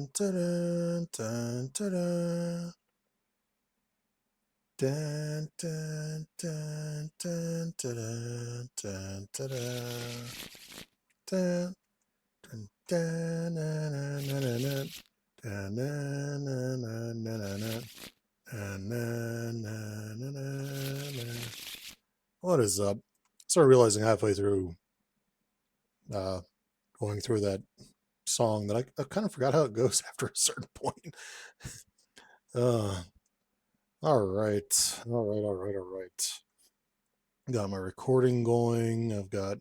Dun, dun, dun, dun. Dun, dun, dun, dun, dun, dun, dun, dun, dun, dun, na, na, na, na, na. Dun, na, na, na, na, na, na. Dun, na, na, na, na, na. What is up? Started realizing halfway through uh, going through that song that I kind of forgot how it goes after a certain point. Uh, all right, all right. Got my recording going. I've got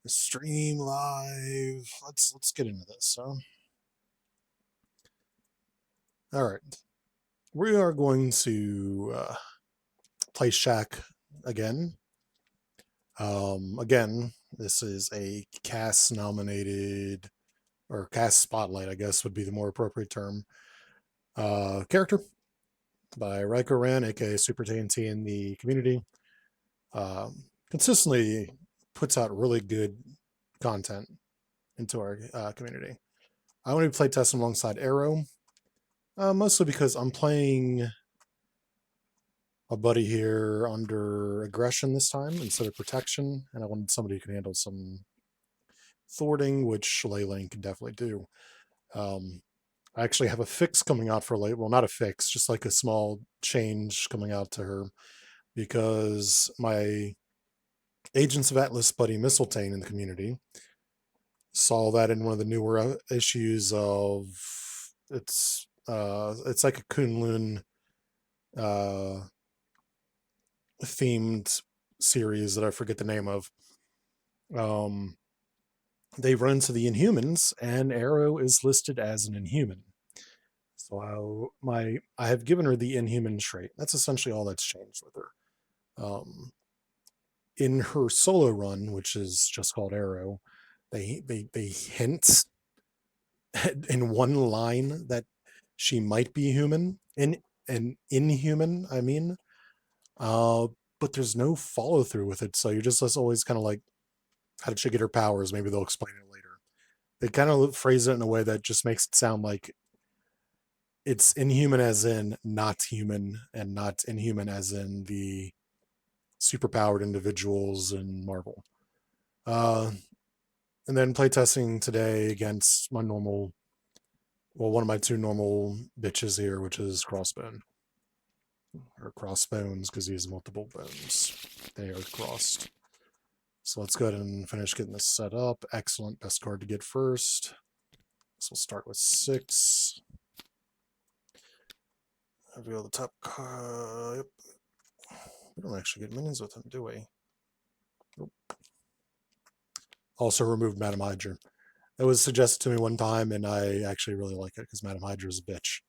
the stream live. Let's get into this. All right, we are going to play Shaq again. Again, this is a cast nominated or cast spotlight, I guess would be the more appropriate term. Character by RyCoRan, aka SuperTNT in the community. Consistently puts out really good content into our community. I want to play testing alongside Aero, mostly because I'm playing a buddy here under aggression this time instead of protection, and I wanted somebody who can handle some thwarting, which Leyline can definitely do. I actually have a fix coming out for Ley. Well, not a fix, just like a small change coming out to her because my Agents of Atlas buddy Mistletoe in the community saw that in one of the newer issues of it's like a Kunlun themed series that I forget the name of. They run into the Inhumans, and Aero is listed as an Inhuman. So I have given her the Inhuman trait. That's essentially all that's changed with her. In her solo run, which is just called Aero, they hint in one line that she might be human and inhuman. I mean, but there's no follow through with it. So you're just always kind of like, how did she get her powers? Maybe they'll explain it later. They kind of phrase it in a way that just makes it sound like it's inhuman as in not human and not inhuman as in the superpowered individuals in Marvel. And then playtesting today against my normal, well, one of my two normal bitches here, which is Crossbone. Or Crossbones, because he has multiple bones. They are crossed. So let's go ahead and finish getting this set up. Excellent. Best card to get first. So we'll start with 6. Reveal the top card. Yep. We don't actually get minions with him, do we? Nope. Also removed Madam Hydra. It was suggested to me one time, and I actually really like it because Madam Hydra is a bitch.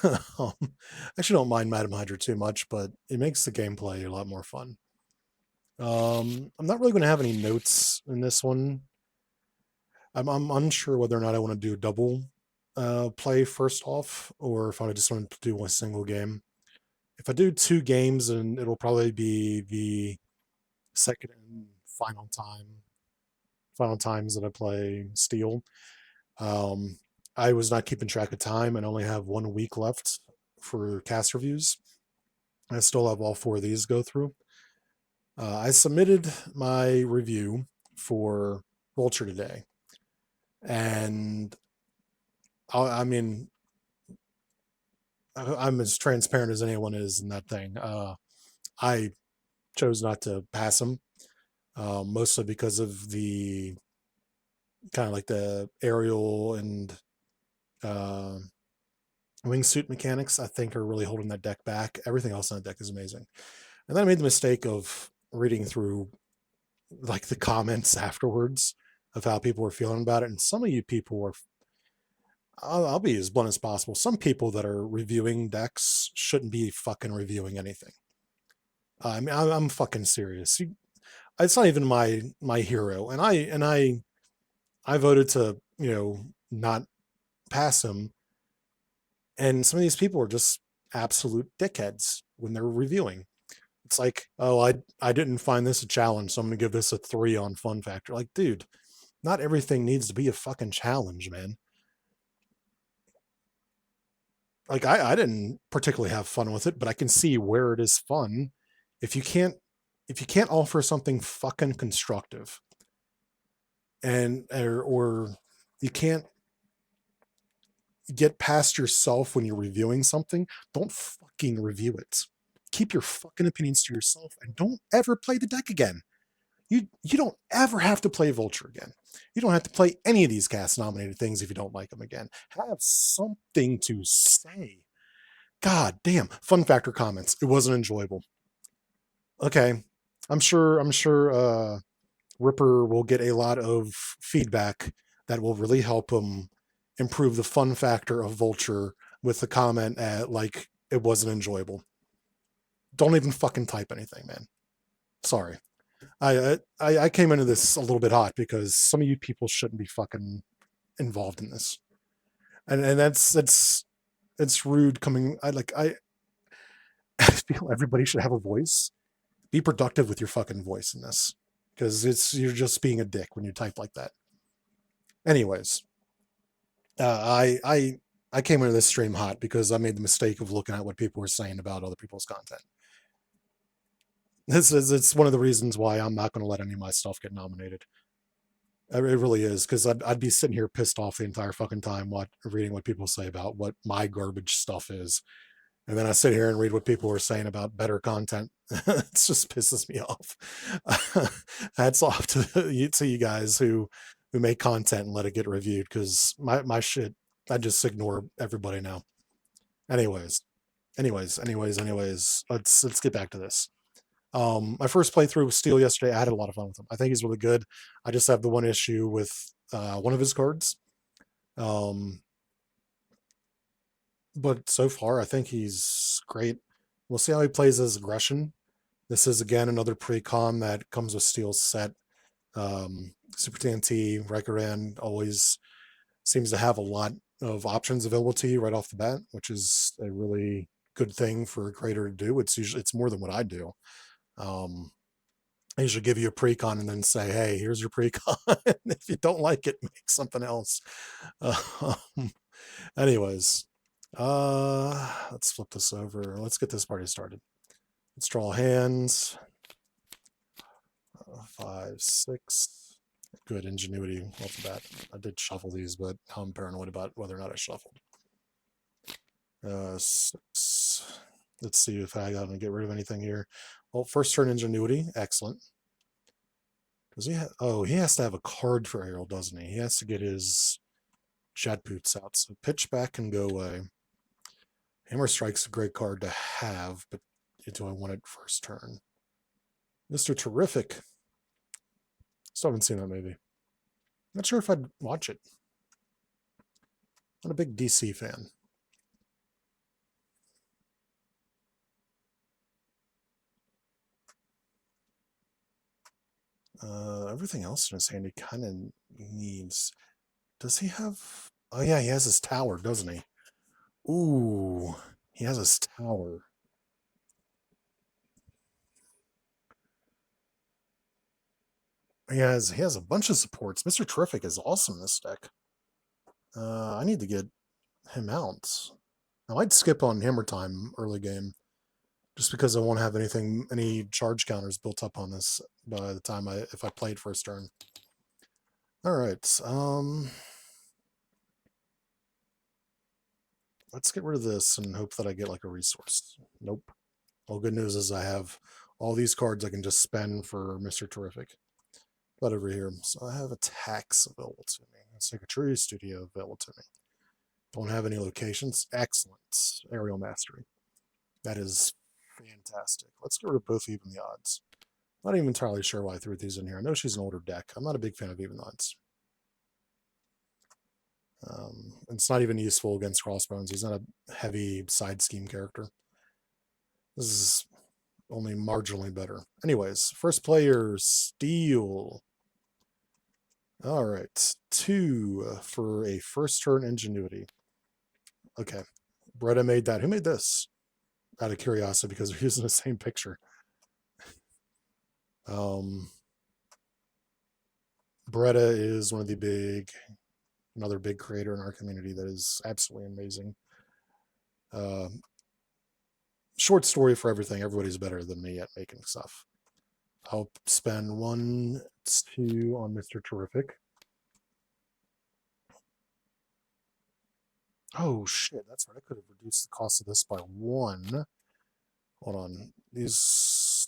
I actually don't mind Madam Hydra too much, but it makes the gameplay a lot more fun. I'm not really going to have any notes in this one. I'm unsure whether or not I want to do double play first off, or if I just want to do one single game. If I do 2 games, then it'll probably be the second and final times that I play Steel. I was not keeping track of time and only have 1 week left for cast reviews. I still have all 4 of these to go through. I submitted my review for Vulture today, and I mean, I'm as transparent as anyone is in that thing. I chose not to pass them, mostly because of the kind of like the aerial and wingsuit mechanics. I think are really holding that deck back. Everything else on the deck is amazing. And then I made the mistake of reading through like the comments afterwards of how people were feeling about it, and some of you people were. I'll be as blunt as possible. Some people that are reviewing decks shouldn't be fucking reviewing anything. I mean, I'm fucking serious. It's not even my hero, and I voted to not pass him, and some of these people are just absolute dickheads when they're reviewing. It's like, oh, I didn't find this a challenge, so I'm gonna give this a 3 on fun factor. Like, dude, not everything needs to be a fucking challenge, man. like I didn't particularly have fun with it, but I can see where it is fun if you can't offer something fucking constructive and or you can't get past yourself when you're reviewing something, don't fucking review it. Keep your fucking opinions to yourself and don't ever play the deck again. You don't ever have to play Vulture again. You don't have to play any of these cast nominated things if you don't like them again. Have something to say. God damn. Fun factor comments. It wasn't enjoyable. Okay. I'm sure Ripper will get a lot of feedback that will really help him improve the fun factor of Vulture with the comment at like it wasn't enjoyable. Don't even fucking type anything, man. Sorry. I came into this a little bit hot because some of you people shouldn't be fucking involved in this, and that's it's rude coming. I feel everybody should have a voice. Be productive with your fucking voice in this, because you're just being a dick when you type like that. Anyways, I came into this stream hot because I made the mistake of looking at what people were saying about other people's content. It's one of the reasons why I'm not going to let any of my stuff get nominated. It really is, because I'd be sitting here pissed off the entire fucking time reading what people say about what my garbage stuff is. And then I sit here and read what people are saying about better content. It just pisses me off. Hats off to you guys who make content and let it get reviewed, because my shit, I just ignore everybody now. Anyways, let's get back to this. My first playthrough with Steel yesterday, I had a lot of fun with him. I think he's really good. I just have the one issue with one of his cards. But so far, I think he's great. We'll see how he plays as aggression. This is, again, another pre-con that comes with Steel's set. SuperTNT, RyCoRan always seems to have a lot of options available to you right off the bat, which is a really good thing for a creator to do. It's more than what I do. I usually give you a pre-con and then say, hey, here's your pre-con. If you don't like it, make something else. Anyways, let's flip this over. Let's get this party started. Let's draw hands. 5, 6. Good ingenuity off the bat. I did shuffle these, but I'm paranoid about whether or not I shuffled. 6. Let's see if I gotta get rid of anything here. Well, first turn ingenuity, excellent. Does he have? Oh, he has to have a card for Aero, doesn't he? He has to get his jet boots out. So pitch back can go away. Hammer Strike's a great card to have, but do I want it first turn? Mr. Terrific. Still haven't seen that movie. Not sure if I'd watch it. Not a big DC fan. Everything else in his hand he kind of needs. Does he have? Oh yeah, he has his tower, doesn't he? Ooh, he has his tower. He has a bunch of supports. Mr. Terrific is awesome in this deck. I need to get him out. I might skip on Hammer Time early game, just because I won't have any charge counters built up on this by the time if I played first turn. All right. Let's get rid of this and hope that I get like a resource. Nope. Well, good news is I have all these cards I can just spend for Mr. Terrific. But over here, so I have attacks available to me. Secretary Studio available to me. Don't have any locations. Excellent. Aerial Mastery. That is fantastic. Let's get rid of both even the odds. Not even entirely sure why I threw these in here. I know she's an older deck. I'm not a big fan of even odds. It's not even useful against Crossbones. He's not a heavy side scheme character. This is only marginally better. Anyways, first player, Steel. All right, 2 for a first turn ingenuity. Okay, Bretta made that. Who made this? Out of curiosity, because we're using the same picture. Bretta is one of the another big creator in our community that is absolutely amazing. Short story for everything. Everybody's better than me at making stuff. I'll spend 1, 2 on Mr. Terrific. Oh shit, that's right. I could have reduced the cost of this by 1. Hold on. This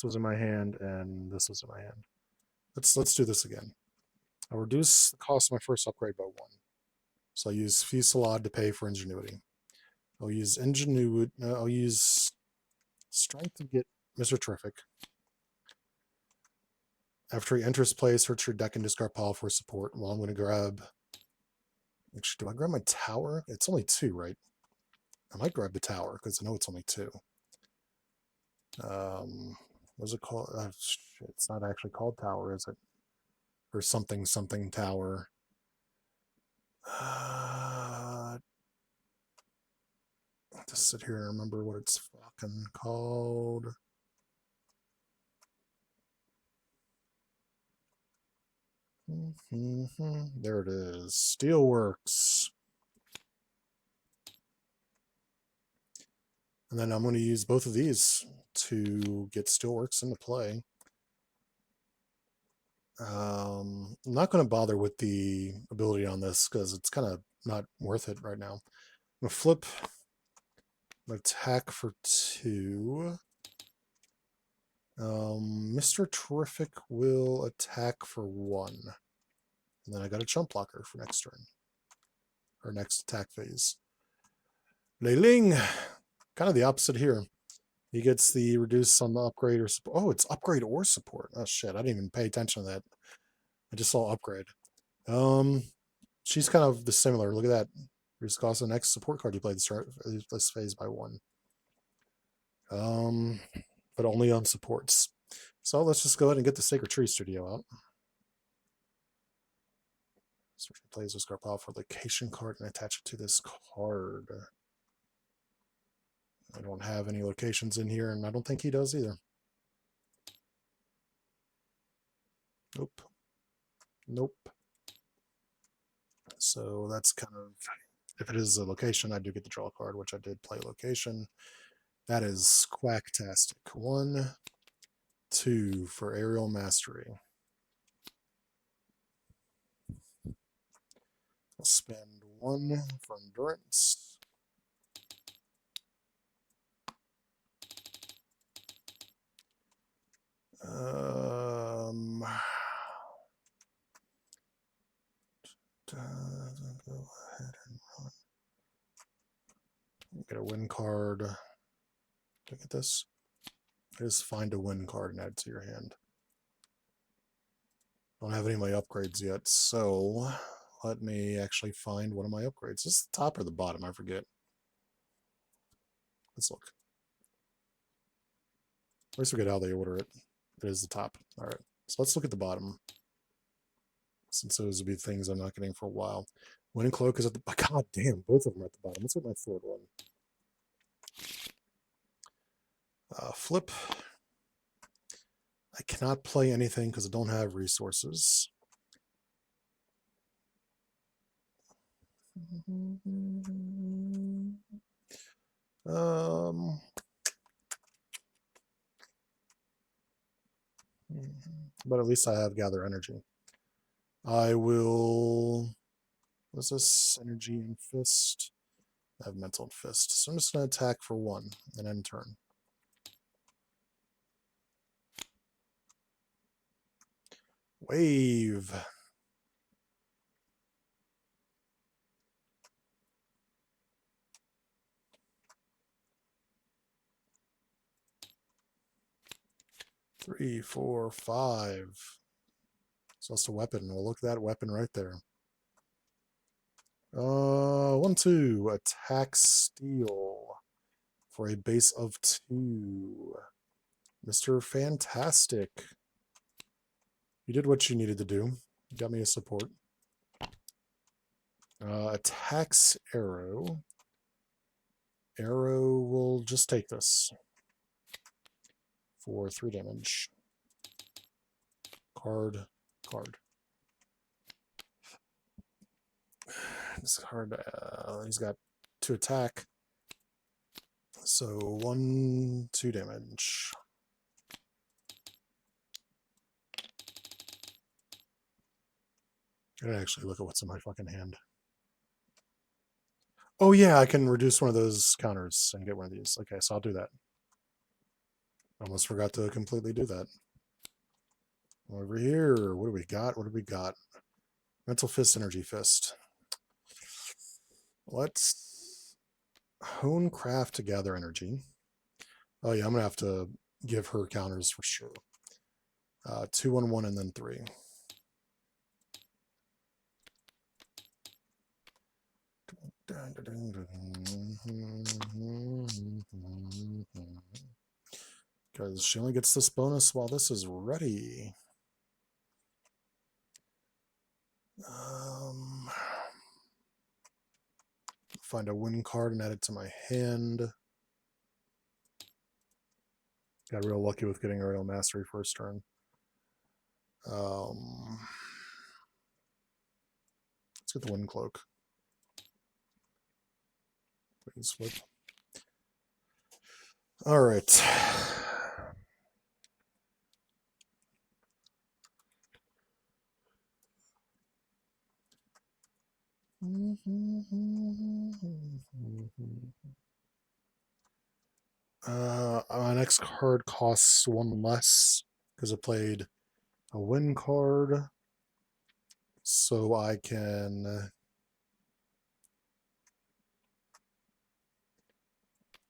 was in my hand and this was in my hand. Let's do this again. I'll reduce the cost of my first upgrade by 1. So I use Fusillade to pay for Ingenuity. I'll use Ingenuity. I'll use Strength to get Mr. Terrific. After he enters play, search your deck and discard pile for support. Well, I'm going to grab. Actually, do I grab my tower? It's only 2, right? I might grab the tower because I know it's only 2. What's it called? Shit, it's not actually called tower, is it? Or something tower. Just sit here and remember what it's fucking called. There it is. Steelworks. And then I'm going to use both of these to get Steelworks into play. I'm not going to bother with the ability on this because it's kind of not worth it right now. I'm going to flip my attack for 2. Mr. Terrific will attack for 1. And then I got a chump blocker for next turn. Or next attack phase. Lei Ling! Kind of the opposite here. He gets the reduce on the upgrade or support. Oh, it's upgrade or support. Oh shit, I didn't even pay attention to that. I just saw upgrade. She's kind of the similar. Look at that. Reduce cost of the next support card you play this phase by 1. But only on supports. So let's just go ahead and get the Sacred Tree Studio out. Search and plays this card pile for location card and attach it to this card. I don't have any locations in here, and I don't think he does either. Nope. Nope. So that's kind of, if it is a location, I do get to draw a card, which I did play location. That is quacktastic. 1, 2 for Aerial Mastery. I'll spend 1 for Endurance. Go ahead and run. Get a win card. Look at this. Just find a win card and add it to your hand. Don't have any of my upgrades yet, so let me actually find one of my upgrades. Is this the top or the bottom? I forget. Let's look. I always forget how they order it. It is the top. All right. So let's look at the bottom. Since those would be things I'm not getting for a while. Winning Cloak is at the... God damn, both of them are at the bottom. Let's get my 3rd one. Flip. I cannot play anything because I don't have resources. But at least I have Gather Energy. I will... What's this? Energy and Fist. I have Mental and Fist. So I'm just going to attack for 1 and end turn. Wave. Three, 4, 5. So that's a weapon. We'll look at that weapon right there. 1, 2. Attack Steel for a base of 2. Mr. Fantastic. You did what you needed to do. You got me a support. Attacks Aero. Aero will just take this for 3 damage. Card. This card, he's got 2 attack. So 1, 2 damage. I didn't actually look at what's in my fucking hand. Oh yeah, I can reduce one of those counters and get one of these. Okay, so I'll do that. Almost forgot to completely do that. Over here, what do we got? What do we got? Mental Fist, Energy Fist. Let's hone craft to gather energy. Oh yeah, I'm gonna have to give her counters for sure. 2 on 1 and then 3. Because she only gets this bonus while this is ready. Find a win card and add it to my hand. Got real lucky with getting Aerial Mastery first turn. Let's get the Wind Cloak. Please flip. All right. My next card costs 1 less because I played a win card, so I can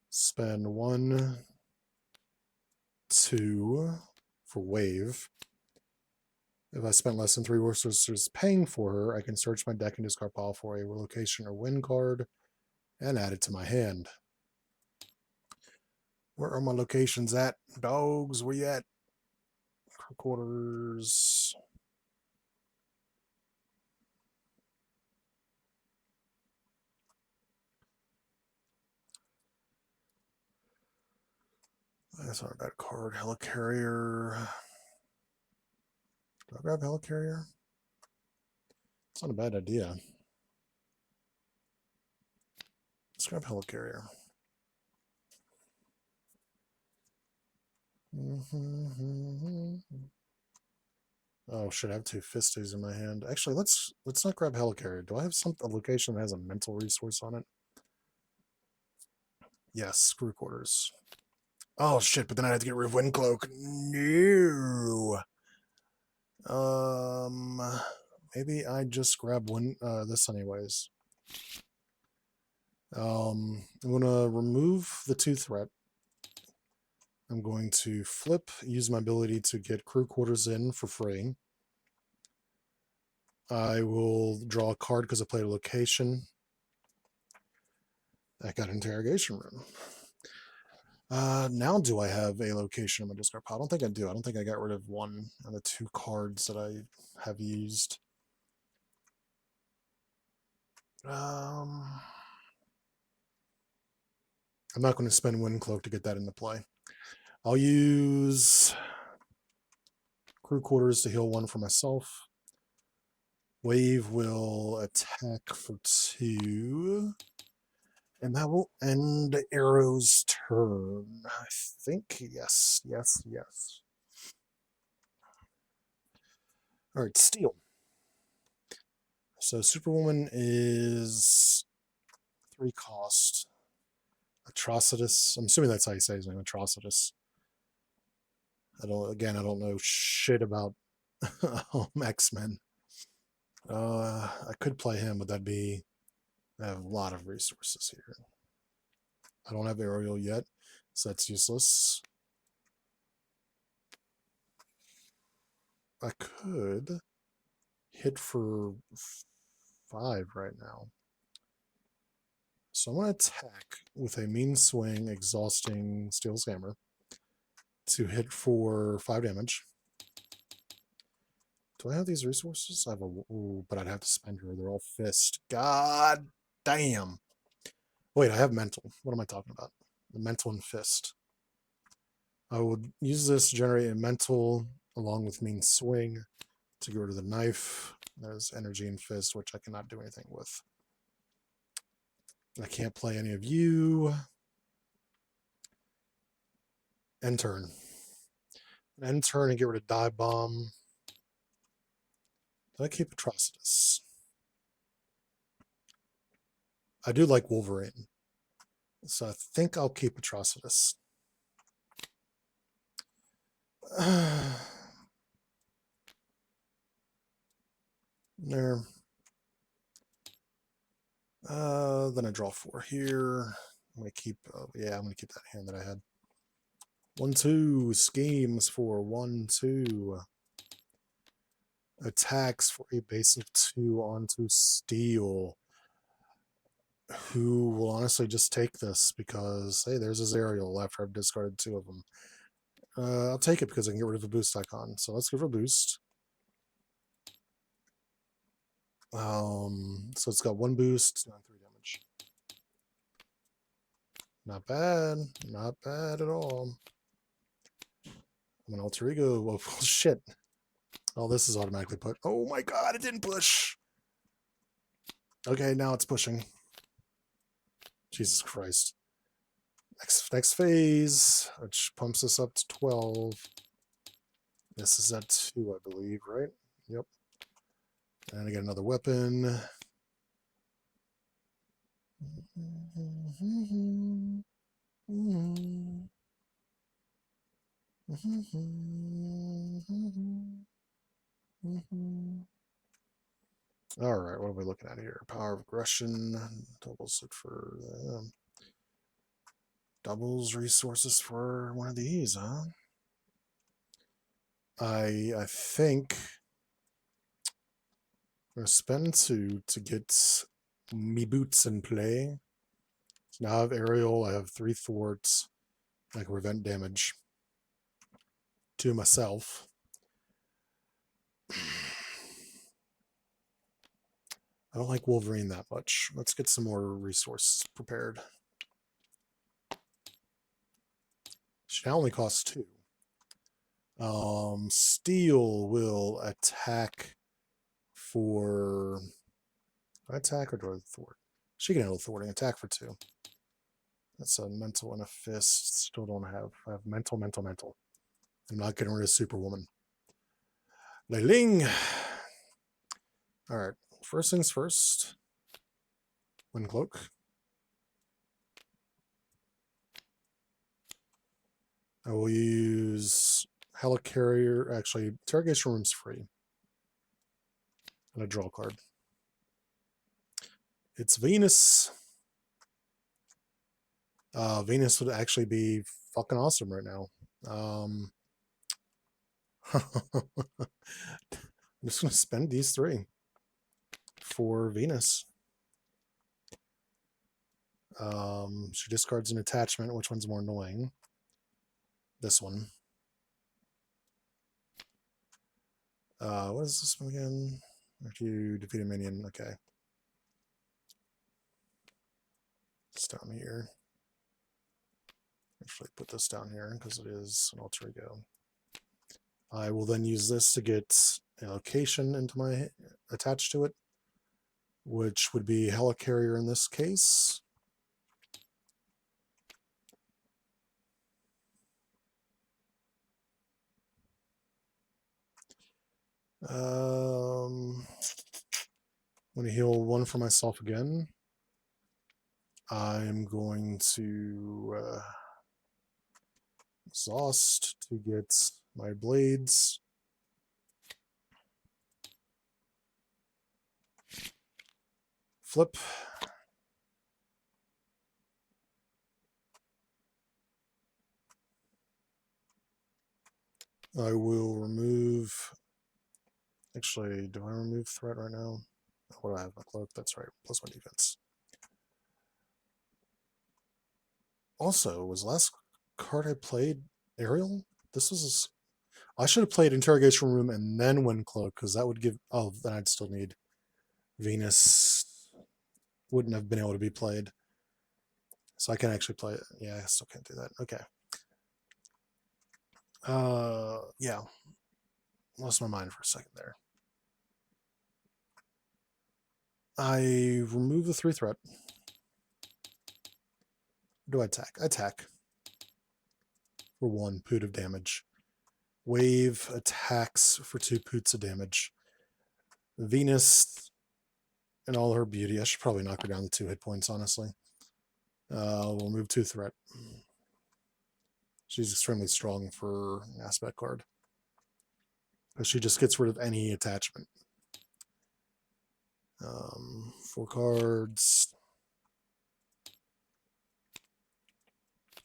spend 1, 2 for wave. If I spent less than 3 resources paying for her, I can search my deck and discard pile for a location or win card and add it to my hand. Where are my locations at? Dogs, where you at? Quarters. That's not a bad card. Helicarrier. Do I grab Helicarrier? It's not a bad idea. Let's grab Helicarrier. Oh shit, I have 2 fisties in my hand. Actually, let's not grab Helicarrier. Do I have a location that has a mental resource on it? Yes, screw quarters. Oh shit, but then I have to get rid of Wind Cloak. No. Maybe I just grab this anyways. I'm gonna remove the 2 threat. I'm going to flip, use my ability to get crew quarters in for free. I will draw a card because I played a location. I got interrogation room. Now do I have a location in my discard pile? I don't think I do. I don't think I got rid of 1 of the 2 cards that I have used. I'm not going to spend Wind Cloak to get that into play. I'll use crew quarters to heal 1 for myself. Wave will attack for 2. And that will end Aero's turn. I think. Yes. All right, Steel. So Superwoman is 3 cost. Atrocitus. I'm assuming that's how you say his name, Atrocitus. I don't know shit about X-Men. I could play him, but I have a lot of resources here. I don't have Aerial yet, so that's useless. I could hit for 5 right now. So I'm going to attack with a mean swing, exhausting Steel's Hammer to hit for 5 damage. Do I have these resources? I have but I'd have to spend her. They're all fist. God damn. Wait, I have mental. What am I talking about? The mental and fist. I would use this to generate a mental along with mean swing to go to the knife. There's energy and fist, which I cannot do anything with. I can't play any of you. End turn. End turn and get rid of Dive Bomb. Did I keep Atrocitus? I do like Wolverine. So I think I'll keep Atrocitus. There. Then I draw 4 here. I'm gonna keep. Yeah, I'm gonna keep that hand that I had. 1/2 schemes for 1/2. Attacks for a base of 2 onto Steel. Who will honestly just take this because hey, there's his aerial after I've discarded 2 of them. I'll take it because I can get rid of a boost icon. So let's give it a boost. So it's got 1 boost, 3 damage. Not bad. Not bad at all. I'm an alter ego. Oh, shit. Oh, this is automatically put. Oh my god, it didn't push. Okay, now it's pushing. Jesus Christ. Next phase, which pumps us up to 12. This is at 2, I believe, right? Yep. And I get another weapon. All right, what are we looking at here? Power of aggression, doubles it for doubles resources for one of these, huh? I think I'm gonna spend 2 to get me boots in play. So now I have aerial, I have 3 thwarts, I can prevent damage to myself. I don't like Wolverine that much. Let's get some more resources prepared. She now only costs 2. Steel will attack for... attack or do I thwart? She can handle thwarting. Attack for 2. That's a mental and a fist. Still don't have... I have mental. I'm not getting rid of Superwoman. Lei Ling! Alright. First things first. Wind Cloak. I will use Helicarrier. Actually, Interrogation Room's free. And I draw a card. It's Venus. Venus would actually be fucking awesome right now. I'm just going to spend these 3 for Venus. She discards an attachment. Which one's more annoying? This one. What is this one again? After you defeat a minion. Okay. It's down here. Actually, put this down here because it is an alter ego. I will then use this to get a location into my attached to it, which would be Helicarrier in this case. I'm going to heal 1 for myself again. I'm going to exhaust to get my blades. Flip. I will remove... Actually, do I remove threat right now? What do I have? My cloak? That's right. Plus my defense. Also, was the last card I played Aerial? This was... I should have played Interrogation Room and then Wind Cloak, because that would give... Oh, then I'd still need... Venus wouldn't have been able to be played. So I can actually play it. Yeah, I still can't do that. Okay. Yeah. Lost my mind for a second there. I remove the 3 threat. Do I attack? I attack. for 1 poot of damage. Wave attacks for 2 poots of damage. Venus in all her beauty. I should probably knock her down to 2 hit points, honestly. We'll move 2 threat. She's extremely strong for an aspect card. Because she just gets rid of any attachment. 4 cards.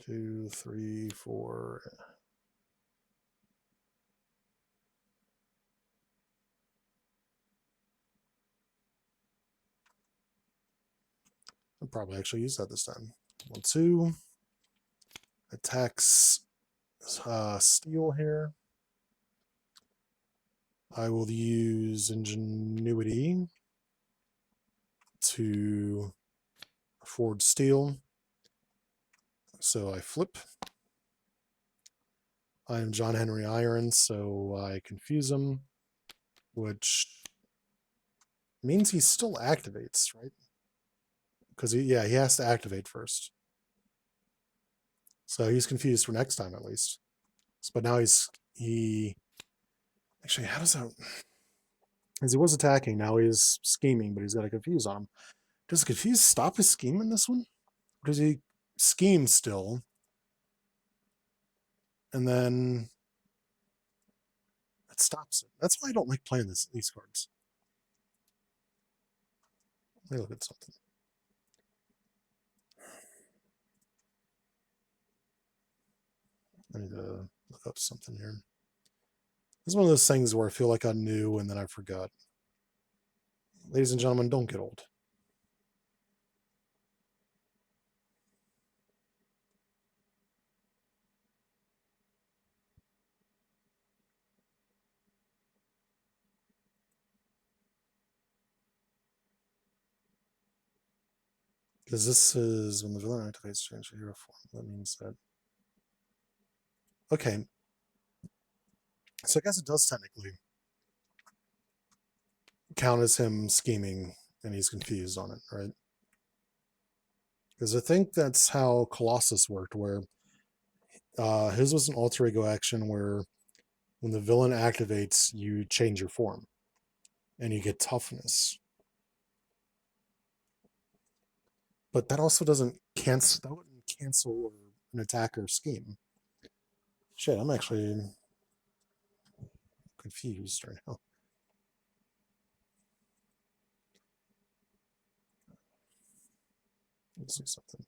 2, 3, 4. I'll probably actually use that this time. 1, 2. Attacks steel here. I will use ingenuity to forge steel. So I flip. I am John Henry Iron, so I confuse him, which means he still activates, right? Because he has to activate first. So he's confused for next time at least. But now he actually, how does that? As he was attacking, now he's scheming, but he's got a confuse on him. Does the confuse stop his scheme in this one? Or does he scheme still? And then it stops it. That's why I don't like playing these cards. Let me look at something. I need to look up something here. This is one of those things where I feel like I knew and then I forgot. Ladies and gentlemen, don't get old. Because this is when the villain activates change hero form. That means that. Okay. So I guess it does technically count as him scheming and he's confused on it, right? Because I think that's how Colossus worked, where his was an alter ego action where when the villain activates, you change your form and you get toughness. But that also doesn't cancel, that wouldn't cancel an attacker's scheme. Shit, I'm actually confused right now. Let's see something.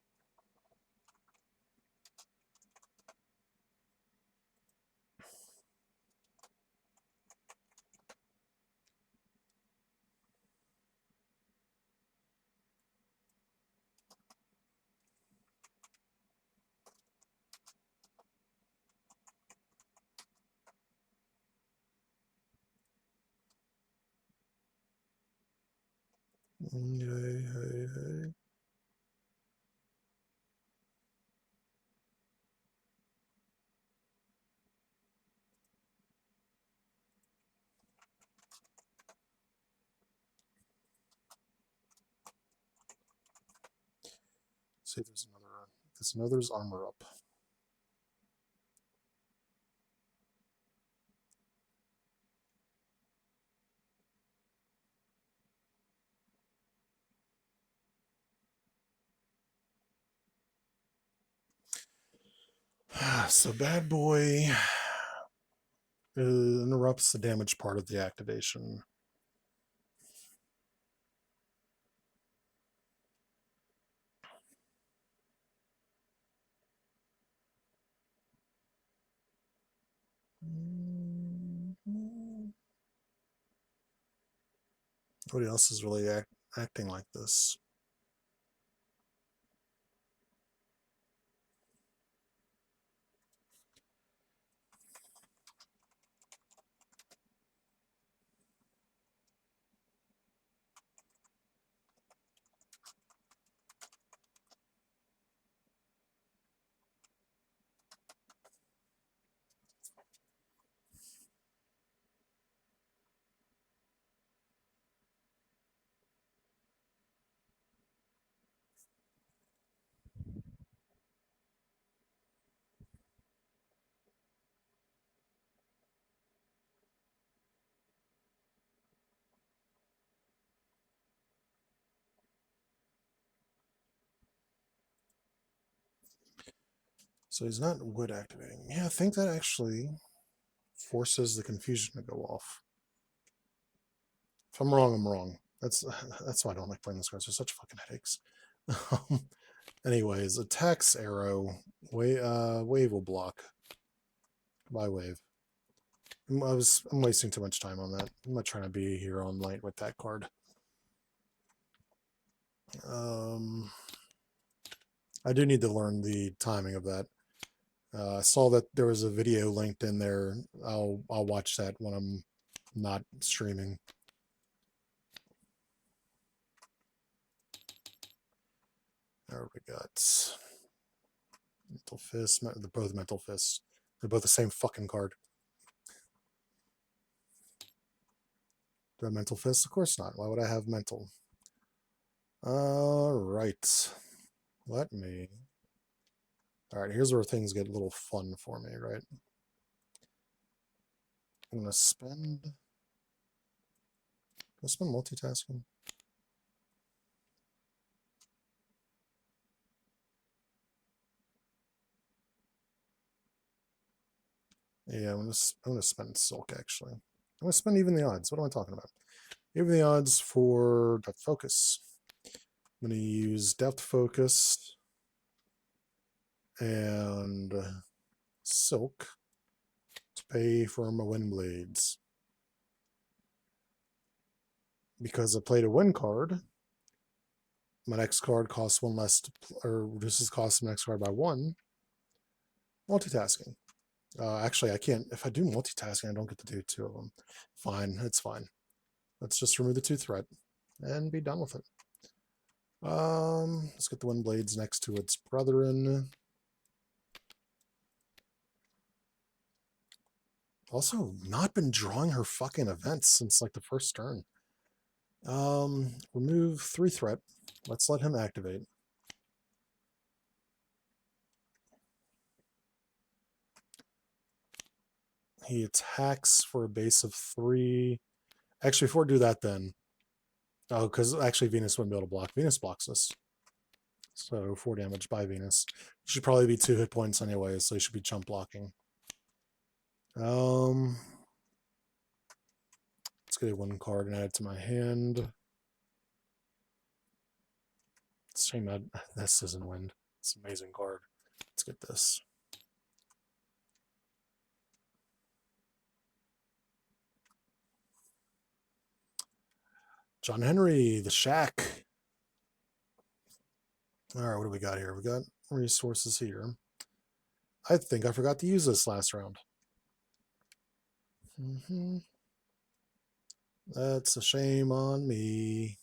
Hey. See if there's another's armor up. So bad boy interrupts the damage part of the activation. Nobody else is really acting like this. So he's not wood activating. Yeah, I think that actually forces the confusion to go off. If I'm wrong, I'm wrong. That's why I don't like playing those cards. They're such fucking headaches. Anyways, attacks Aero. Wave will block. By wave. I'm wasting too much time on that. I'm not trying to be here all night with that card. I do need to learn the timing of that. I saw that there was a video linked in there. I'll watch that when I'm not streaming. There we got Mental Fist. They're both Mental Fists. They're both the same fucking card. Do I have Mental Fist? Of course not. Why would I have Mental? Alright. Let me... Alright, here's where things get a little fun for me, right? I'm going to spend... Can I spend multitasking? Yeah, I'm gonna spend Silk, actually. I'm going to spend Even the Odds. What am I talking about? Even the Odds for Depth Focus. I'm going to use Depth Focus and Silk to pay for my Wind Blades. Because I played a win card, my next card costs one less, or reduces cost of my next card by one. Multitasking. Actually, I can't. If I do multitasking, I don't get to do two of them. Fine, it's fine. Let's just remove the 2 threat and be done with it. Let's get the Wind Blades next to its brethren. Also, not been drawing her fucking events since like the first turn. Remove 3 threat. Let's let him activate. He attacks for a base of 3. Actually, before I do that, then. Oh, because actually Venus wouldn't be able to block. Venus blocks us. So 4 damage by Venus. Should probably be 2 hit points anyway, so he should be jump blocking. Let's get a 1 card and add it to my hand. It's a shame that this isn't wind. It's an amazing card. Let's get this. John Henry, the Shaq. All right, what do we got here? We got resources here. I think I forgot to use this last round. That's a shame on me.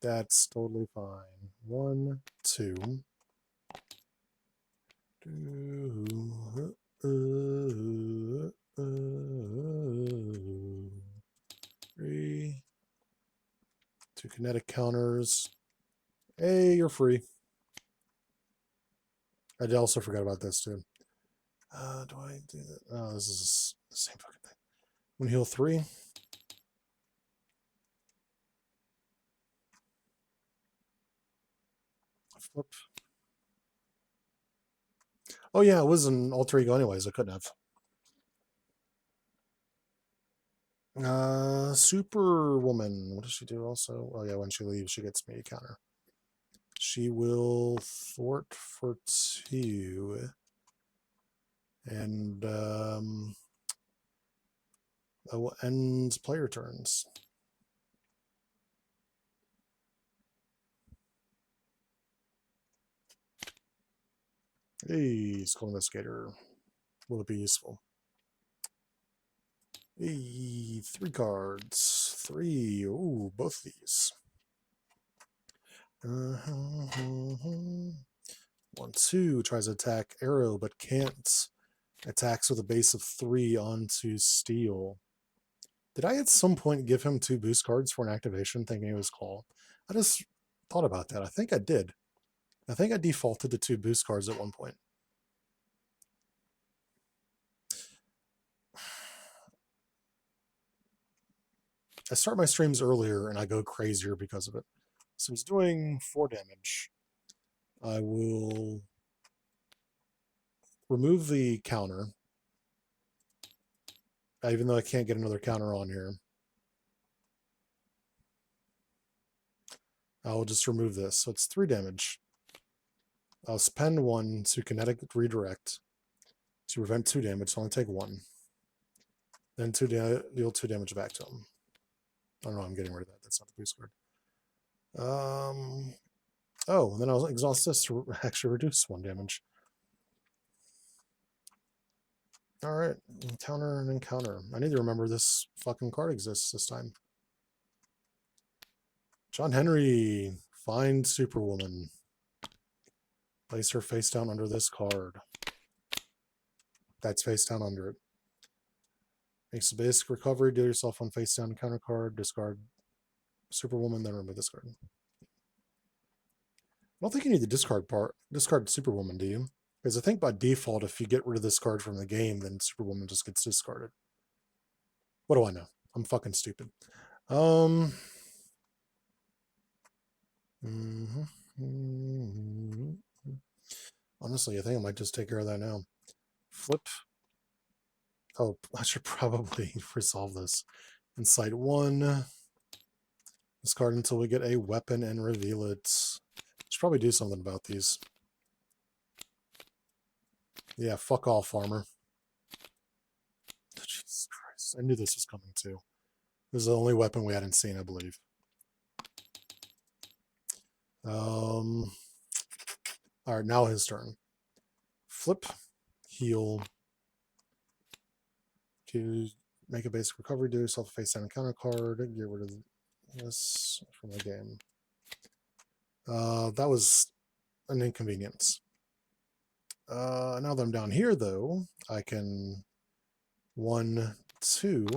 That's totally fine. 1, 2. 3. 2 kinetic counters. Hey, you're free. I also forgot about this too. Do I do that? Oh, this is the same fucking thing. I'm gonna heal 3. Flip. Oh yeah, it was an alter ego anyways. I couldn't have. Superwoman. What does she do also? Oh yeah, when she leaves, she gets me a counter. She will thwart for 2. And that will end player turns. Hey, Skull Investigator. Will it be useful? Hey, 3 cards. 3. Ooh, both of these. 1, 2 tries to attack Aero, but can't. Attacks with a base of 3 onto Steel. Did I at some point give him 2 boost cards for an activation thinking it was Call? I just thought about that. I think I did. I think I defaulted to 2 boost cards at one point. I start my streams earlier and I go crazier because of it. So he's doing 4 damage. I will remove the counter, even though I can't get another counter on here. I'll just remove this. So it's 3 damage. I'll spend 1 to kinetic redirect to prevent 2 damage, so I'll only take 1. Then deal 2 damage back to him. I don't know, I'm getting rid of that. That's not the boost card. Oh, and then I'll exhaust this to actually reduce 1 damage. Alright, encounter and encounter. I need to remember this fucking card exists this time. John Henry, find Superwoman. Place her face down under this card. That's face down under it. Makes a basic recovery, deal yourself one face down encounter card, discard Superwoman, then remove this card. I don't think you need the discard Superwoman, do you? Because I think by default, if you get rid of this card from the game, then Superwoman just gets discarded. What do I know? I'm fucking stupid. Honestly, I think I might just take care of that now. Flip. Oh, I should probably resolve this. Incite 1. Discard until we get a weapon and reveal it. Should probably do something about these. Yeah, fuck off, farmer. Jesus Christ. I knew this was coming too. This is the only weapon we hadn't seen, I believe. Alright, now his turn. Flip. Heal. To make a basic recovery, do yourself a face down encounter card. Get rid of this from the game. That was an inconvenience. Now that I'm down here, though, I can 1, 2,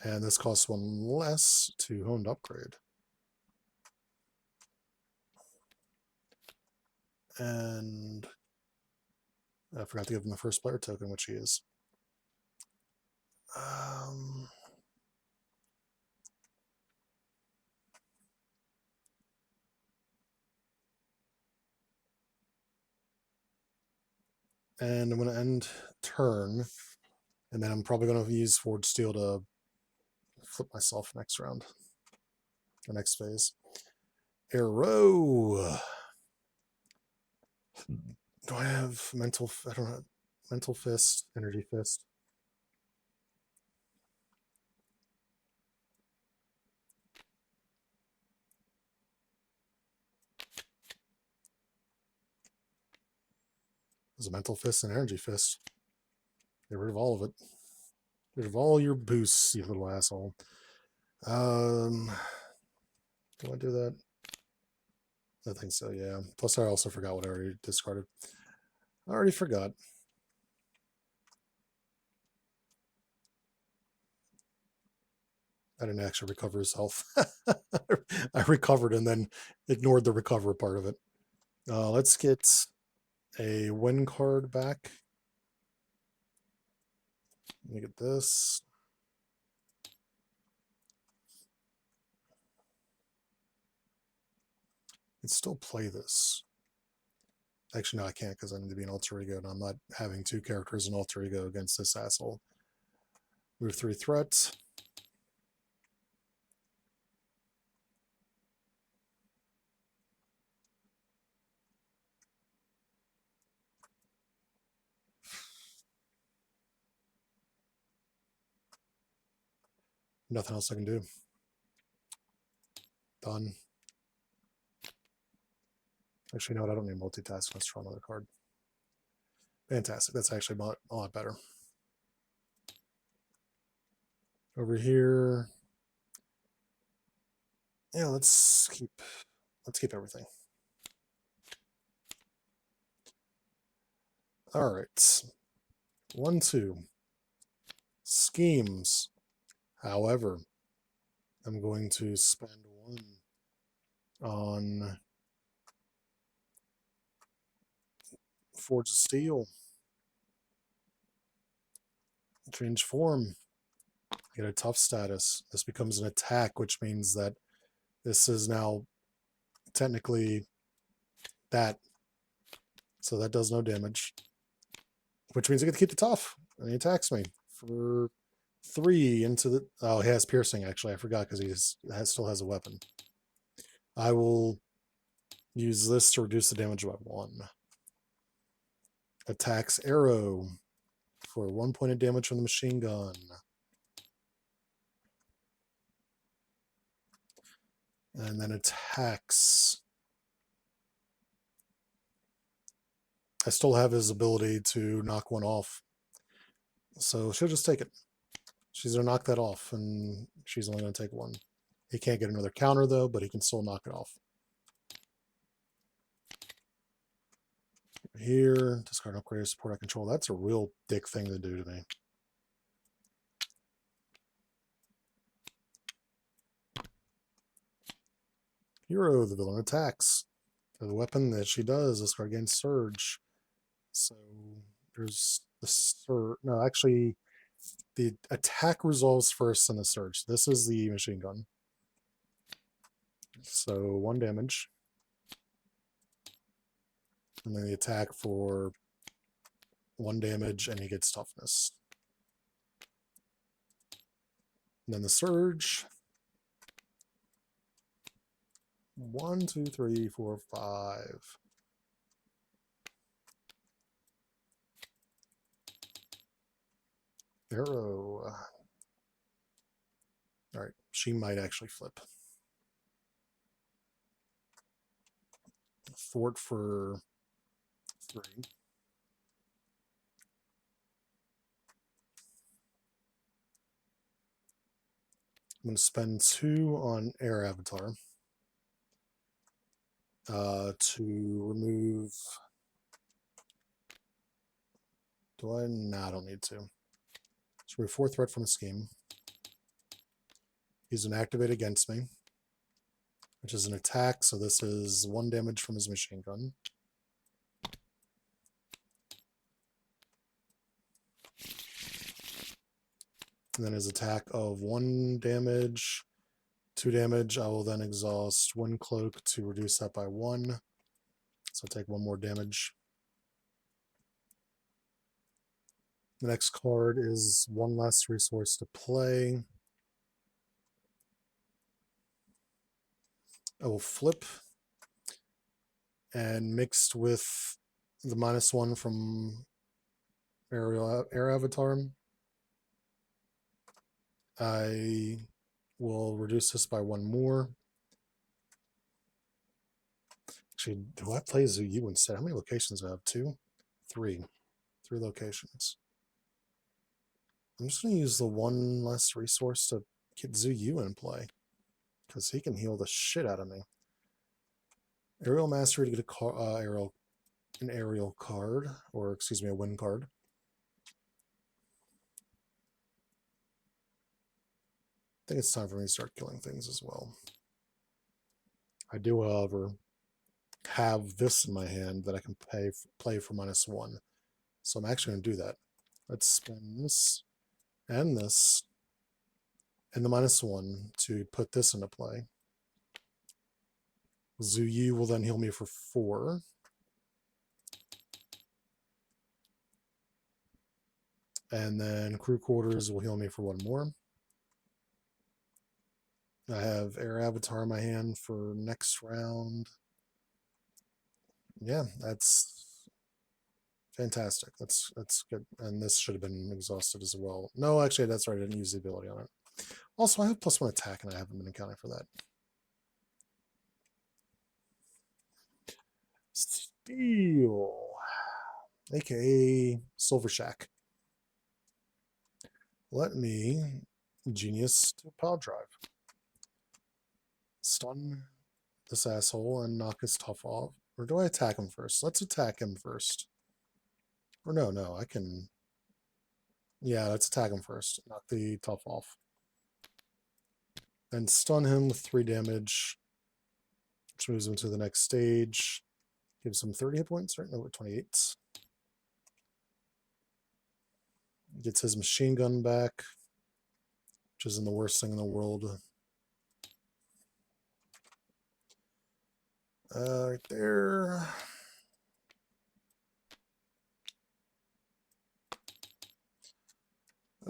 and this costs 1 less to honed upgrade. And I forgot to give him the first player token, which he is. And I'm going to end turn, and then I'm probably going to use Forge Steel to flip myself next round, or next phase. Aero. Do I have mental? I don't know. Mental Fist, Energy Fist. There's a Mental Fist and Energy Fist. Get rid of all of it. Get rid of all your boosts, you little asshole. Do I do that? I think so, yeah. Plus, I also forgot what I already discarded. I already forgot. I didn't actually recover his health. I recovered and then ignored the recover part of it. Let's get a win card back. Let me get this. I can still play this. Actually, no, I can't because I need to be an alter ego, and I'm not having 2 characters in alter ego against this asshole. Move 3 threats. Nothing else I can do. Done. Actually, no, I don't need multitask. Let's draw another card. Fantastic. That's actually a lot better. Over here. Yeah, let's keep everything. All right. 1, 2. Schemes. However, I'm going to spend 1 on Forge of Steel. Change form. Get a tough status. This becomes an attack, which means that this is now technically that. So that does no damage. Which means I get to keep the tough. And he attacks me for 3 into the... Oh, he has piercing, actually. I forgot because he still has a weapon. I will use this to reduce the damage by 1. Attacks Aero for 1 point of damage from the machine gun. And then attacks. I still have his ability to knock one off. So she'll just take it. She's going to knock that off, and she's only going to take 1. He can't get another counter, though, but he can still knock it off. Here, discard upgrade support I control. That's a real dick thing to do to me. Hero, the villain attacks. For the weapon that she does, discard against Surge. So there's the Surge. No, actually, the attack resolves first and the Surge. This is the machine gun. So 1 damage. And then the attack for 1 damage, and he gets toughness. And then the Surge. 1, 2, 3, 4, 5. Aero. All right, she might actually flip. Fort for 3. I'm going to spend 2 on Air Avatar to remove... Do I? No, I don't need to. So remove 4 threat from a scheme. He's an activate against me, which is an attack, so this is 1 damage from his machine gun. And then his attack of 1 damage, 2 damage. I will then exhaust Wind Cloak to reduce that by 1. So I'll take 1 more damage. The next card is 1 less resource to play. I will flip, and mixed with the -1 from Air Avatar, I will reduce this by 1 more. Actually, do I play Zhu Yu instead? How many locations do I have? 2? 3. 3 locations. I'm just going to use the 1 less resource to get Zhu Yu in play, because he can heal the shit out of me. Aerial Mastery to get an aerial card, or excuse me, a wind card. I think it's time for me to start killing things as well. I do, however, have this in my hand that I can play for -1. So I'm actually going to do that. Let's spend this and this and the -1 to put this into play. Zhu Yu will then heal me for 4. And then Crew Quarters will heal me for 1 more. I have Air Avatar in my hand for next round. Yeah, that's fantastic. That's good. And this should have been exhausted as well. No, actually, that's right. I didn't use the ability on it. Also, I have +1 attack, and I haven't been accounting for that. Steel, aka Silver Shaq. Let me Genius to Power Drive. Stun this asshole and knock his tough off. Or do I attack him first? Let's attack him first. Or no, I can... Yeah, let's attack him first. Knock the tough off. Then stun him with 3 damage, which moves him to the next stage. Gives him 30 hit points, right? No, 28. Gets his machine gun back, which isn't the worst thing in the world. Right there.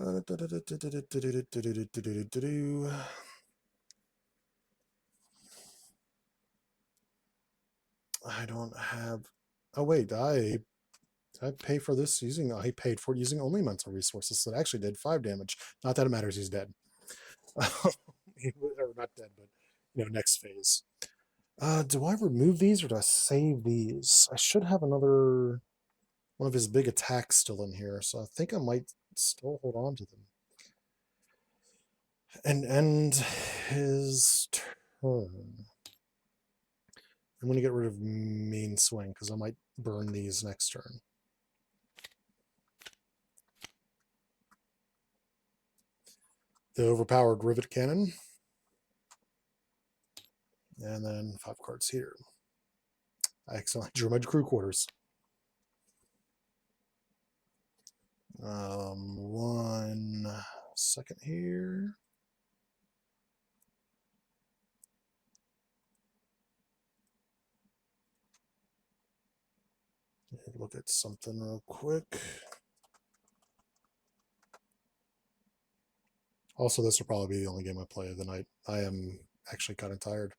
I don't have. Oh wait, did I pay for this using? I paid for it using only mental resources. So it actually did 5 damage. Not that it matters. He's dead. Or not dead, but next phase. Do I remove these or do I save these? I should have another one of his big attacks still in here, so I think I might still hold on to them. And end his turn. I'm going to get rid of main swing because I might burn these next turn. The overpowered rivet cannon. And then 5 cards here. I accidentally drew my crew quarters. 1 second here. Look at something real quick. Also, this will probably be the only game I play of the night. I am actually kind of tired,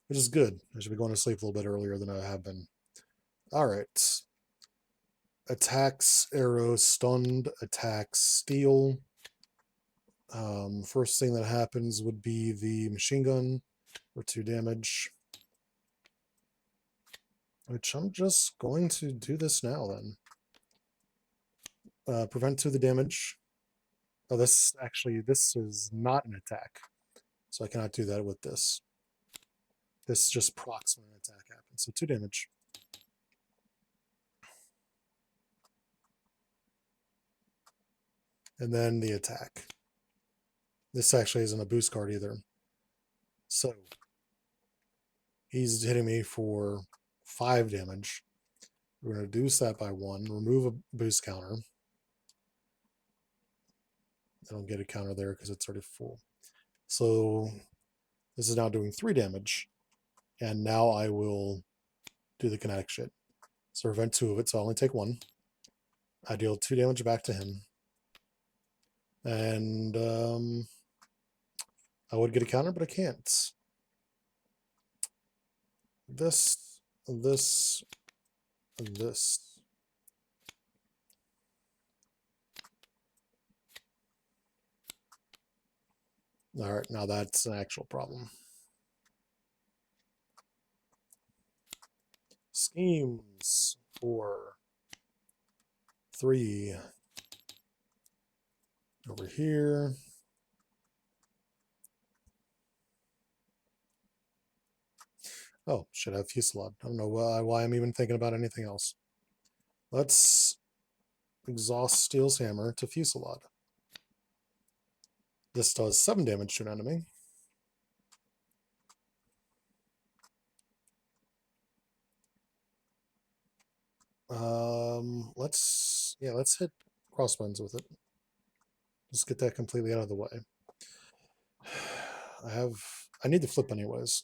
which is good. I should be going to sleep a little bit earlier than I have been. All right. Attacks, arrow, stunned, attacks, steel. First thing that happens would be the machine gun for 2 damage. Which I'm just going to do this now then. Prevent 2 of the damage. Oh, this is not an attack. So I cannot do that with this. This just procs when an attack happens. So 2 damage. And then the attack. This actually isn't a boost card either. So he's hitting me for 5 damage. We're going to reduce that by 1. Remove a boost counter. I don't get a counter there because it's already full. So this is now doing 3 damage. And now I will do the kinetic shit. So prevent 2 of it, so I only take 1. I deal 2 damage back to him. And I would get a counter, but I can't. This, and this. All right, now that's an actual problem. Schemes for 3 over here. Oh, should have fusillade. I don't know why I'm even thinking about anything else. Let's exhaust Steel's hammer to fusillade. This does 7 damage to an enemy. Let's hit Crossbones with it. Just get that completely out of the way. I need to flip anyways.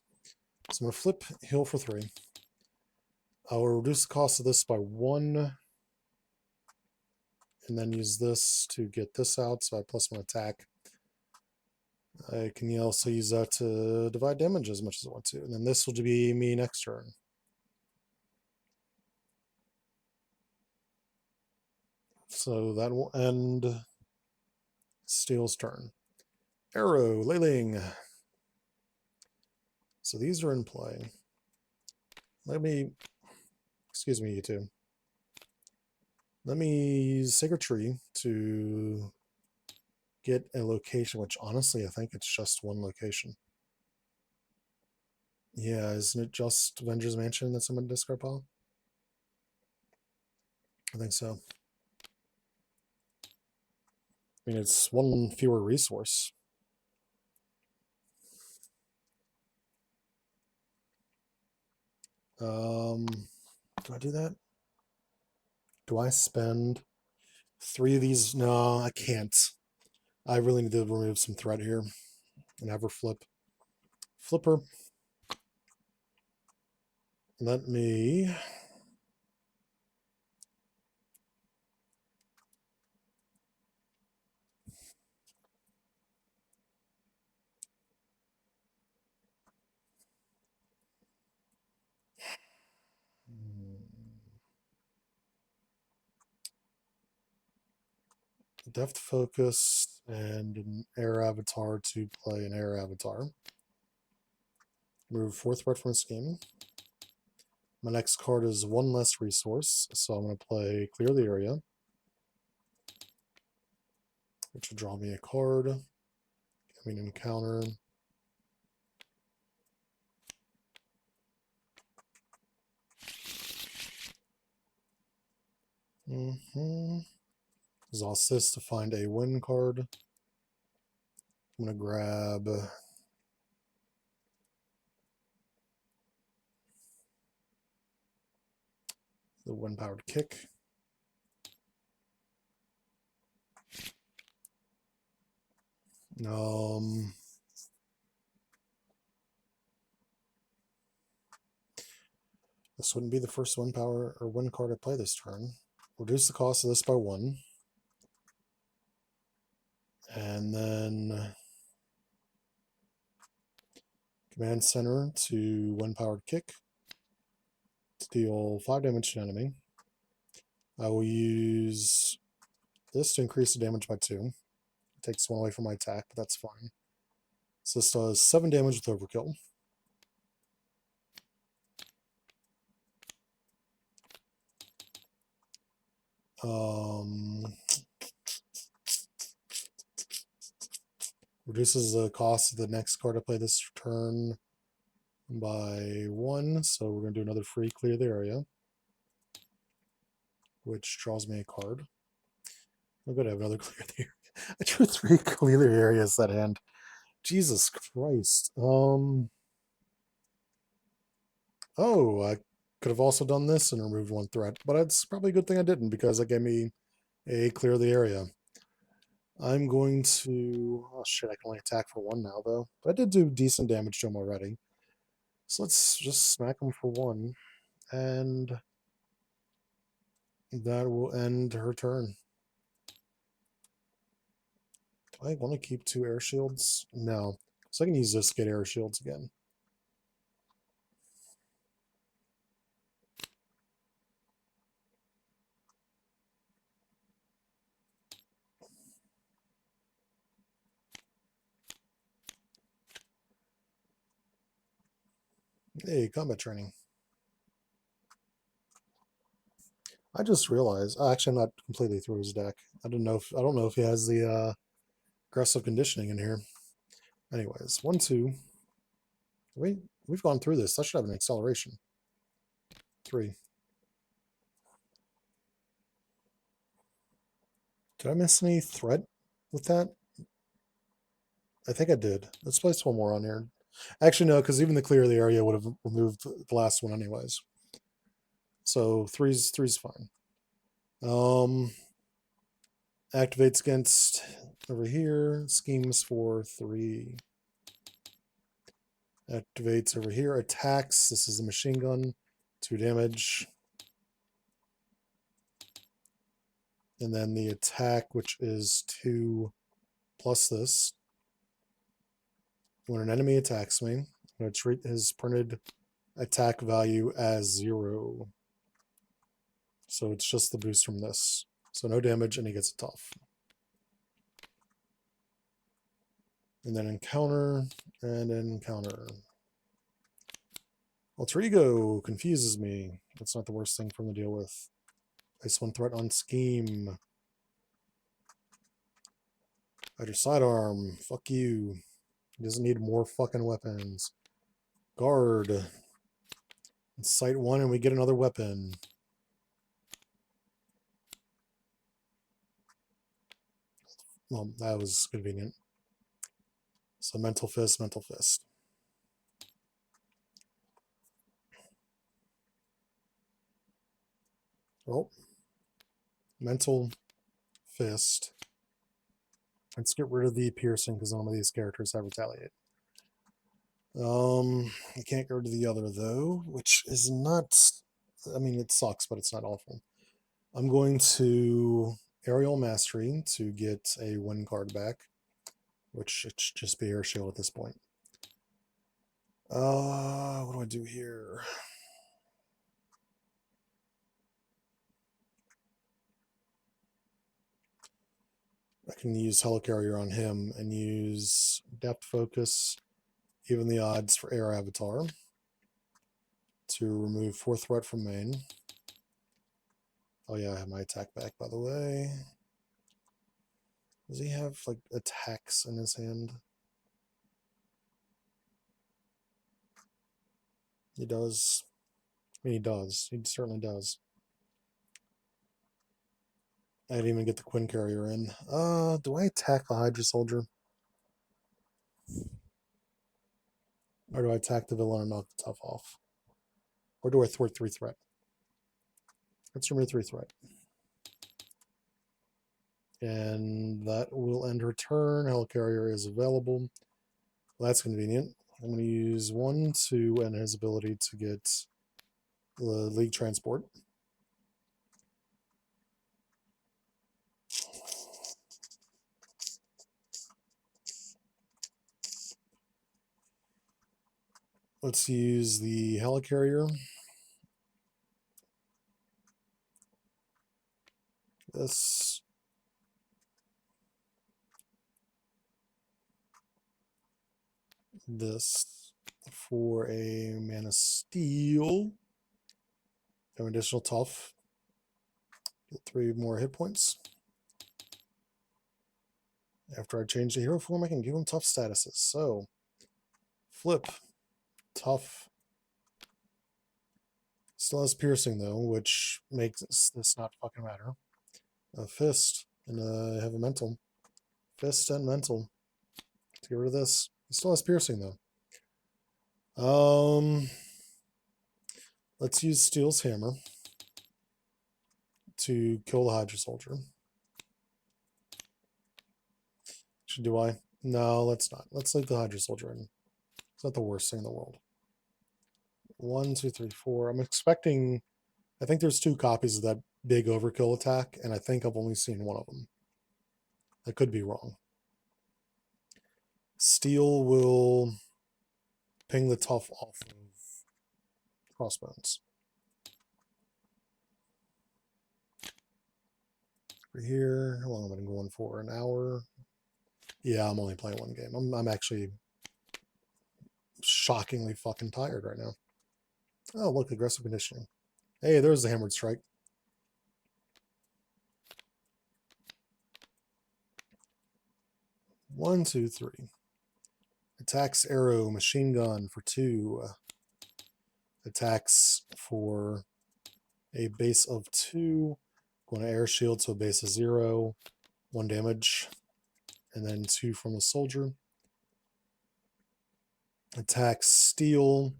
So I'm gonna flip heal for 3. I will reduce the cost of this by 1. And then use this to get this out, so I plus 1 attack. I can also use that to divide damage as much as I want to. And then this will be me next turn. So that will end Steel's turn. Aero, Leiling. So these are in play. Excuse me, you two. Let me use Sacred Tree to get a location, which honestly, I think it's just 1 location. Yeah, isn't it just Avengers Mansion that's in my discard pile? I think so. I mean, it's 1 fewer resource. Do I do that? Do I spend 3 of these? No, I can't. I really need to remove some threat here and have her flip. Flipper. Let me... Depth Focus, and an air avatar to play an air avatar. Remove 4th threat from a scheme. My next card is 1 less resource, so I'm going to play Clear the Area, which will draw me a card. Give me an encounter. Exhaust this to find a win card. I'm going to grab the wind-powered kick. This wouldn't be the first wind power or wind card I play this turn. Reduce the cost of this by 1. And then command center to wind-powered kick. Deal 5 damage to an enemy. I will use this to increase the damage by 2. It takes 1 away from my attack, but that's fine. So this does 7 damage with overkill. Reduces the cost of the next card I play this turn by 1, so we're going to do another free Clear the Area, which draws me a card. I'm going to have another Clear the Area. I drew 3 Clear the Areas that hand. Jesus Christ. Oh, I could have also done this and removed 1 threat, but it's probably a good thing I didn't, because it gave me a Clear the Area. I'm going to... Oh shit, I can only attack for 1 now, though. But I did do decent damage to him already. So let's just smack him for 1. And that will end her turn. Do I want to keep 2 air shields? No. So I can use this to get air shields again. Hey, combat training. I just realized, actually, I'm not completely through his deck. I don't know if he has the aggressive conditioning in here. Anyways, 1, 2. We've gone through this. I should have an acceleration. 3. Did I miss any threat with that? I think I did. Let's place 1 more on here. Actually, no, because even the Clear the Area would have removed the last one anyways. So three's fine. Activates against over here. Schemes for 3. Activates over here. Attacks. This is a machine gun. 2 damage. And then the attack, which is 2 plus this. When an enemy attacks me, I'm going to treat his printed attack value as 0. So it's just the boost from this. So no damage, and he gets a tough. And then encounter, and encounter. Alter Ego confuses me. That's not the worst thing for him to deal with. Place 1 threat on scheme. Hydra sidearm. Fuck you. He doesn't need more fucking weapons. Guard. Sight 1, and we get another weapon. Well, that was convenient. So mental fist, mental fist. Well, mental fist. Let's get rid of the piercing because none of these characters have retaliate. I can't get rid of the other though, which is not. I mean, it sucks, but it's not awful. I'm going to Aerial Mastery to get a win card back, which it should just be Air Shield at this point. What do I do here? I can use Helicarrier on him and use Depth Focus, even the odds for Air Avatar to remove 4 threat from main. Oh yeah, I have my attack back, by the way. Does he have, like, attacks in his hand? He does. I mean, he does. He certainly does. I didn't even get the Quinn Carrier in. Do I attack the Hydra Soldier? Or do I attack the villain and knock the tough off? Or do I thwart 3 threat? Let's remove 3 threat. And that will end her turn. Helicarrier is available. Well, that's convenient. I'm going to use 1, 2, and his ability to get the League Transport. Let's use the Helicarrier. This. This for a mana steal. An additional tough. Get 3 more hit points. After I change the hero form, I can give him tough statuses. So, flip, tough. Still has piercing though, which makes this not fucking matter. A fist and I have a mental. Fist and mental. To get rid of this. He still has piercing though. Let's use Steel's Hammer to kill the Hydra Soldier. Do I? No, let's not. Let's leave the Hydra Soldier in. It's not the worst thing in the world. 1, 2, 3, 4. I'm expecting. I think there's 2 copies of that big overkill attack, and I think I've only seen 1 of them. I could be wrong. Steel will ping the tough off of Crossbones. Over here, how long have I been going for? An hour? Yeah, I'm only playing 1 game. I'm actually shockingly fucking tired right now. Oh, look, aggressive conditioning. Hey, there's the Hammered Strike. One, two, three. Attacks Aero, machine gun for 2. Attacks for a base of 2. Going to air shield to a base of 0. 1 damage. And then 2 from the soldier. Attacks steel.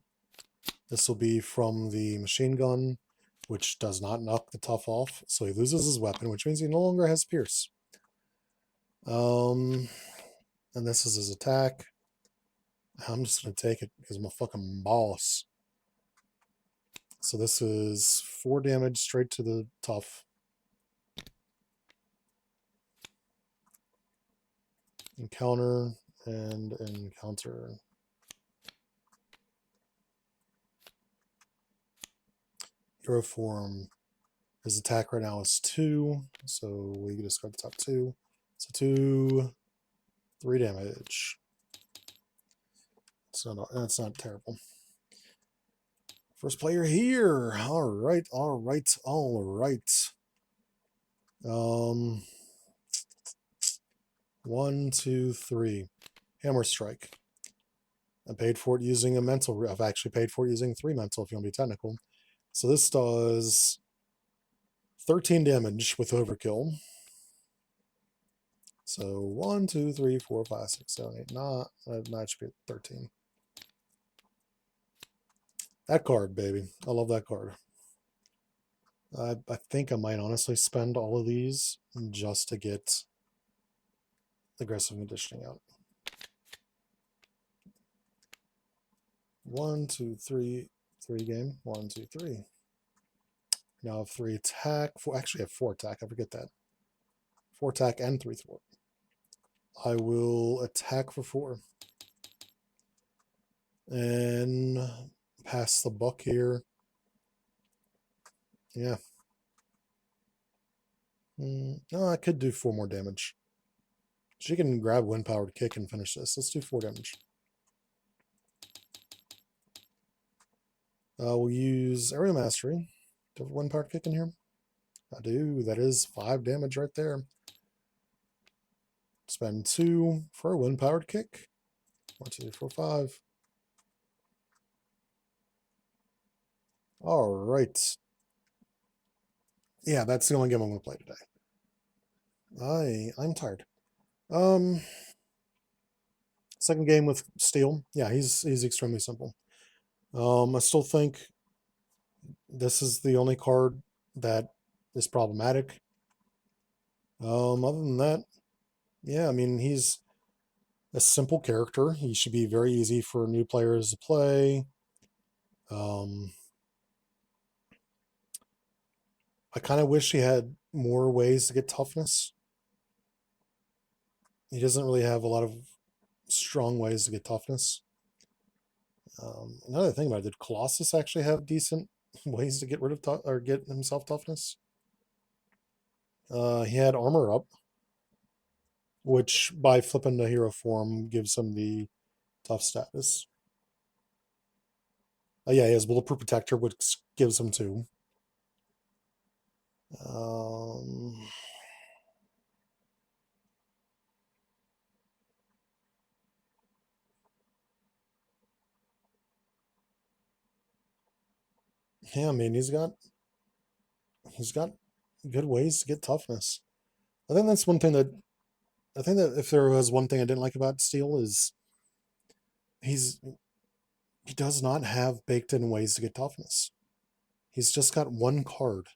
This will be from the machine gun, which does not knock the tough off. So he loses his weapon, which means he no longer has pierce. And this is his attack. I'm just going to take it because I'm a fucking boss. So this is 4 damage straight to the tough. Encounter and encounter. Hero form. His attack right now is 2. So we discard the top 2. So 2, 3 damage. That's not terrible. First player here. All right. 1, 2, 3. Hammer Strike. I paid for it using a mental. I've actually paid for it using 3 mental if you want to be technical. So this does 13 damage with overkill. So 1, 2, 3, 4, 5, 6, 7, 8. That should be 13. That card, baby. I love that card. I think I might honestly spend all of these just to get aggressive conditioning out. 1, 2, 3. 3 game. 1, 2, 3. Now I have 3 attack. Actually, I have 4 attack. I forget that. 4 attack and 3 thwart. I will attack for 4. And pass the buck here. Yeah. No, I could do 4 more damage. She can grab wind-powered kick and finish this. Let's do 4 damage. We'll use Aerial Mastery. Do I have wind-powered kick in here? I do. That is 5 damage right there. Spend 2 for a wind-powered kick. 1, 2, 3, 4, 5. All right. Yeah, that's the only game I'm going to play today. I'm tired. Second game with Steel. Yeah, he's extremely simple. I still think this is the only card that is problematic. Other than that, yeah, I mean, he's a simple character. He should be very easy for new players to play. I kind of wish he had more ways to get toughness. He doesn't really have a lot of strong ways to get toughness. Another thing about it, did Colossus actually have decent ways to get rid of or get himself toughness? He had armor up, which by flipping the hero form gives him the tough status. Yeah, he has bulletproof protector, which gives him 2. Yeah, I mean he's got good ways to get toughness. I think that's one thing that if there was one thing I didn't like about Steel is he does not have baked in ways to get toughness. He's just got one card.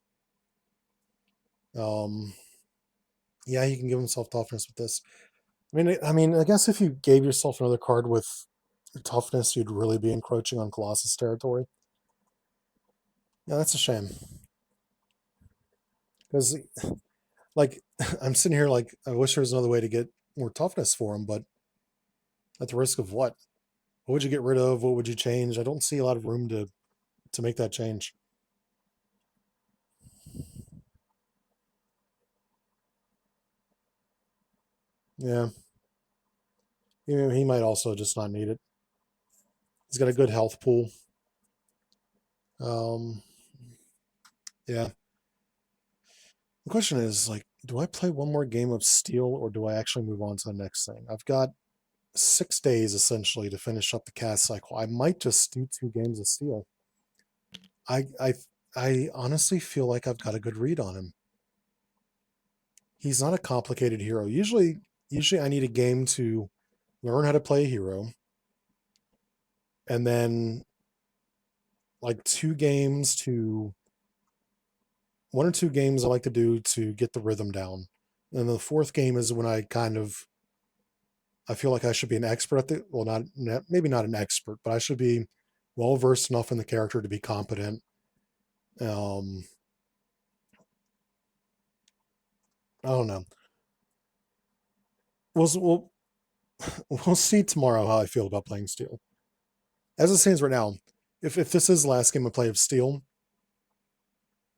Yeah, he can give himself toughness with this. I mean, I guess if you gave yourself another card with toughness, you'd really be encroaching on Colossus territory. Yeah, that's a shame. Because, like, I'm sitting here like, I wish there was another way to get more toughness for him, but at the risk of what? What would you get rid of? What would you change? I don't see a lot of room to make that change. Yeah. He might also just not need it. He's got a good health pool. Yeah. The question is, like, do I play one more game of Steel or do I actually move on to the next thing? I've got 6 days essentially to finish up the cast cycle. I might just do 2 games of Steel. I I I honestly feel like I've got a good read on him. He's not a complicated hero. Usually I need a game to learn how to play a hero, and then like 2 games to 1 or 2 games I like to do to get the rhythm down. And the 4th game is when I feel like I should be an expert at the well, not maybe not an expert, but I should be well versed enough in the character to be competent. I don't know. We'll we'll see tomorrow how I feel about playing Steel. As it stands right now, if this is the last game I play of Steel,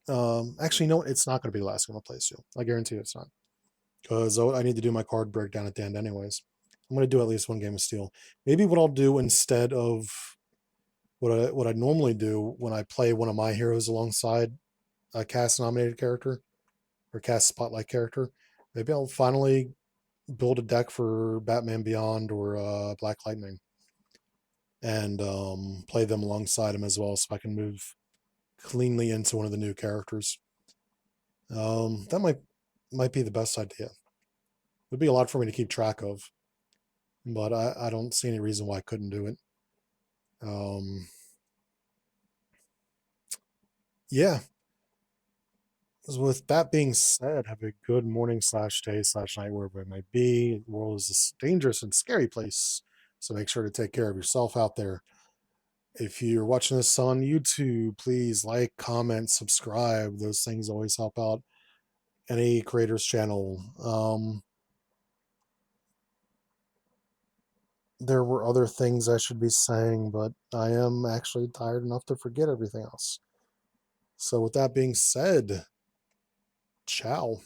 actually, no, it's not going to be the last game I play Steel. I guarantee you it's not, because I need to do my card breakdown at the end anyways. I'm going to do at least 1 game of Steel. Maybe what I'll do instead of what I normally do when I play one of my heroes alongside a cast nominated character or cast spotlight character, maybe I'll finally build a deck for Batman Beyond or Black Lightning and play them alongside him as well, so I can move cleanly into one of the new characters. That might be the best idea. It'd be a lot for me to keep track of, but I don't see any reason why I couldn't do it. Yeah. With that being said, have a good morning / day / night wherever it might be. The world is a dangerous and scary place, so make sure to take care of yourself out there. If you're watching this on YouTube, please like, comment, subscribe. Those things always help out any creator's channel. There were other things I should be saying, but I am actually tired enough to forget everything else. So with that being said, ciao.